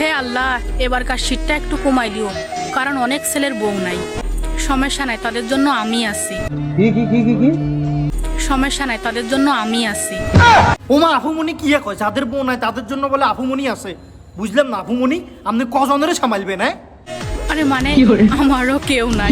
হে আল্লাহ, এবারকার শীতটা একটু কমাই দিও, কারণ অনেক ছেলের বউ নাই। সমস্যা নাই, তাদের জন্য আমি আছি। কি সমস্যা নাই, তাদের জন্য আমি আছি। ওমা আফুমনি কি কয় যাদের বউ নাই তাদের জন্য বলে আফুমনি আছে? বুঝলাম না আফুমনি, আপনি কজনের সামালবেন? হ্যাঁ আরে মানে আমারও কেউ নাই।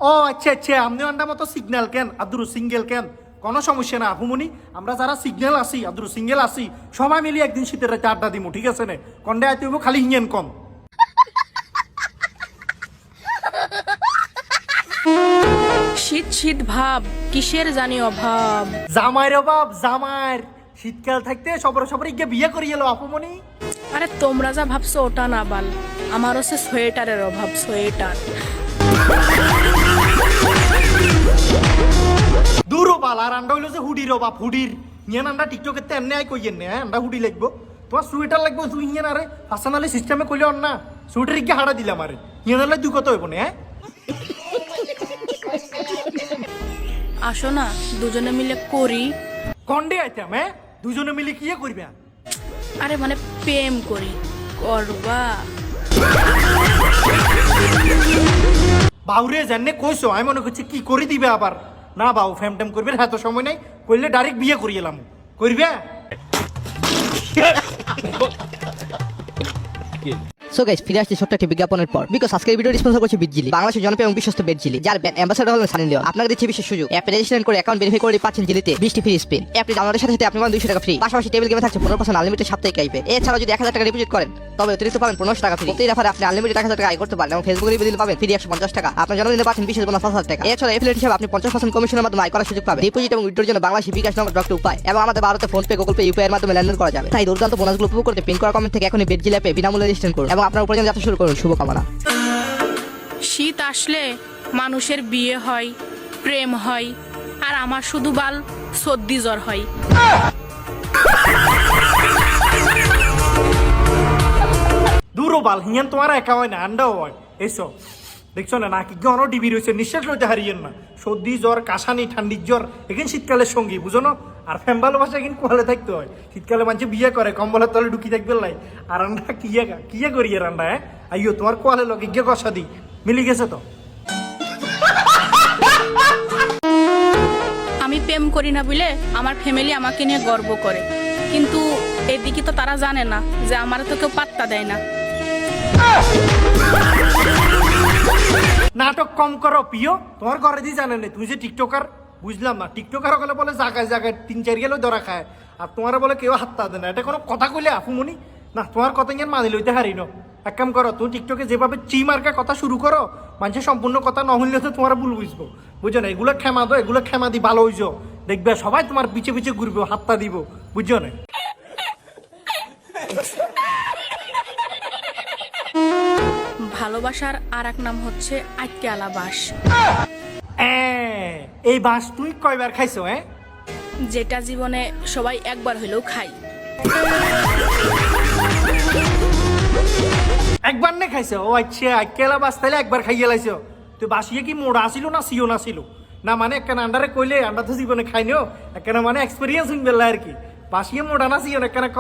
ও আচ্ছা আচ্ছা, আপনি আন্ডা মতো সিগন্যাল কেন আব্দুর সিঙ্গেল কেন? কোনো সমস্যা না আফুমনি, আমরা যারা সিগন্যাল আছি আব্দুর সিঙ্গেল আছি সবাই মিলে একদিন শীতের রাতে আড্ডা দিমু, ঠিক আছে না? কন্ডে আইতে হইব খালি হিঙেন কম। শীত শীত ভাব, কিসের জানি অভাব। জামাইর অভাব জামাইর, শীতকাল থাকতে সবার গিয়ে বিয়ে করিয়ে এলো আফুমনি। আরে তোমরা যা ভাবছো ওটা না বাল, আমার হচ্ছে সোয়েটারের অভাব, সোয়েটার। দূরও বাল, আর আন্ডা হইলো যে হুডির অভাব, হুডির নিয়ে আন্ডা টিকটকের তে এমনি আই কইয়েন না, হ্যাঁ আন্ডা হুডি লাগবো, তোমার সোয়েটার লাগবো তুই ইয়ে না রে ফাসানালি সিস্টেমে কইলে অন না সোয়েটার গিয়ে হাড়া দিলাম আরে নিয়ে নালে দুই কত হইব না? হ্যাঁ আসো না দুজনে মিলে করি। কন্ডে আইতাম, হ্যাঁ দুজনে মিলে কি করবে? আরে মানে প্রেম করি, করবা? বাউরে জানে কইছো, আমি মনে করছি কি করে দিবে আবার। না বাউ ফ্যাম ট্যাম করবে, হ্যাঁ তো সময় নাই, করলে ডাইরেক্ট বিয়ে করিয়ে এলাম। করবে? সো গাইস, ফিরে আসছি ছোট্ট একটি বিজ্ঞাপনের পর। বিকজ আজকের ভিডিও স্পন্সর করছে বিটজিলি, বাংলাদেশের জনপ্রিয় এবং বিশ্বস্ত বেটজিলি, যার অ্যাম্বাসেডর হলেন সানি লিওন। আপনাকে দিচ্ছে বিশেষ সুযোগ, অ্যাপে রেজিস্ট্রেশন করে অ্যাকাউন্ট ভেরিফাই করে পাচ্ছেন জিলিতে 20টি ফ্রি স্পিন। অ্যাপটি ডাউনলোডের সাথে সাথে আপনি পাবেন 200 টাকা ফ্রি, পাশাপাশি টেবিল গেমে থাকছে 15% আনলিমিটেড সাপ্তাহিক আইপে। এছাড়াও যদি 1000 টাকা ডিপোজিট করেন তবে অতিরিক্ত পাবেন 1500 টাকা ফ্রি। প্রতি রেফারে আপনি আনলিমিটেড 1000 টাকা আয় করতে পারেন এবং ফেসবুকে রিভিউ দিলে পাবেন ফ্রি 150 টাকা। আপনার জন্মদিনে পাচ্ছেন বিশেষ বোনাস 5000 টাকা। এছাড়া এফিলিয়েট হিসেবে আপনি 50% কমিশনের মাধ্যমে আয় করার সুযোগ পাবেন। ডিপোজিট এবং উইথড্রর জন্য বাংলাদেশি বিকাশ নগদ ডক্টর উপায় এবং আমাদের ভারতে phone pay, Google pay, UPI এর মাধ্যমে লেনদেন করা যাবে। তাই দুর্দান্ত বোনাসগুলো উপভোগ করতে পিন করা কমেন্ট থেকে এখনই বেটজিলি অ্যাপে বিনামূল্যে রেজিস্ট্রেশন করুন এবং আপনার উপার্জন যাত্রা শুরু করুন। শুভকামনা। শীত আসলে মানুষের বিয়ে হয়, প্রেম হয়, আর আমার শুধু বাল সর্দি জ্বর হয়। দূরও বাল হিয়ান তোমার একা হয় না, আন্ডাও হয়। এসো দেখছো না নাকি গণ ডিবি রয়েছে, নিঃশ্বাস লইতে হারিয়েন না। সর্দি জ্বর, কাশানি, ঠান্ডির জ্বর এখানে শীতকালের সঙ্গী, বুঝো না? আর ফ্যাম ভালোবাসা এখানে কোয়ালে থাকতে হয়। শীতকালে মানুষ বিয়ে করে কম্বলের তলে ঢুকি থাকবে লাই, আর রান্না কিয়া করিয়ে রান্না। হ্যাঁ আইও তোমার কোয়ালে লগে গিয়ে কষা দিই, মিলি গেছে তো। আমি প্রেম করি না বলে আমার ফ্যামিলি আমাকে নিয়ে গর্ব করে, কিন্তু এদিকে তো তারা জানে না যে আমার তো কেউ পাত্তা দেয় না। নাটক কম করো প্রিয়, তোমার ঘরে দিয়ে জানে না তুমি যে টিকটকার। বুঝলাম না, টিকটকার হলে বলে জায়গায় জায়গায় 3-4 গেলেও ধরা খায়, আর তোমার বলে কেউ হাতটা দেয় না। এটা কোনো কথা কইলে আফুমনি? না তোমার কথা ইয়ে মানি লইতে হারি ন। এক কাম করো, তুমি টিকটকে যেভাবে মার্কা কথা শুরু করো, মানুষের সম্পূর্ণ কথা নহলে তো তোমার ভুল বুঝবো, বুঝছো না? এগুলো ক্ষমা দো, এগুলো ক্ষমা দি ভালো হইছো, দেখবে সবাই তোমার পিছে পিছে ঘুরবে, হাতটা দিব, বুঝছো না? ভালোবাসার আর এক নাম হচ্ছে আটকেলা বাস, এই বাস তুই কয়বার খাইছো? হ্যাঁ যেটা জীবনে সবাই একবার হলেও খাই। একবার নে খাইছো? ও আচ্ছা, কেলা বাস তাইলে একবার খাইয়ে লাইছো। তুই বাসিয়ে কি মোড়া আসিল না সিও না ছিল না? মানে একখানা আন্ডারে কইলে আন্ডা তো জীবনে খাইনিও, একখানা মানে এক্সপিরিয়েন্স হইন বেলা আর কি। বাসিয়ে মোড়া না সিও না একখানা ক।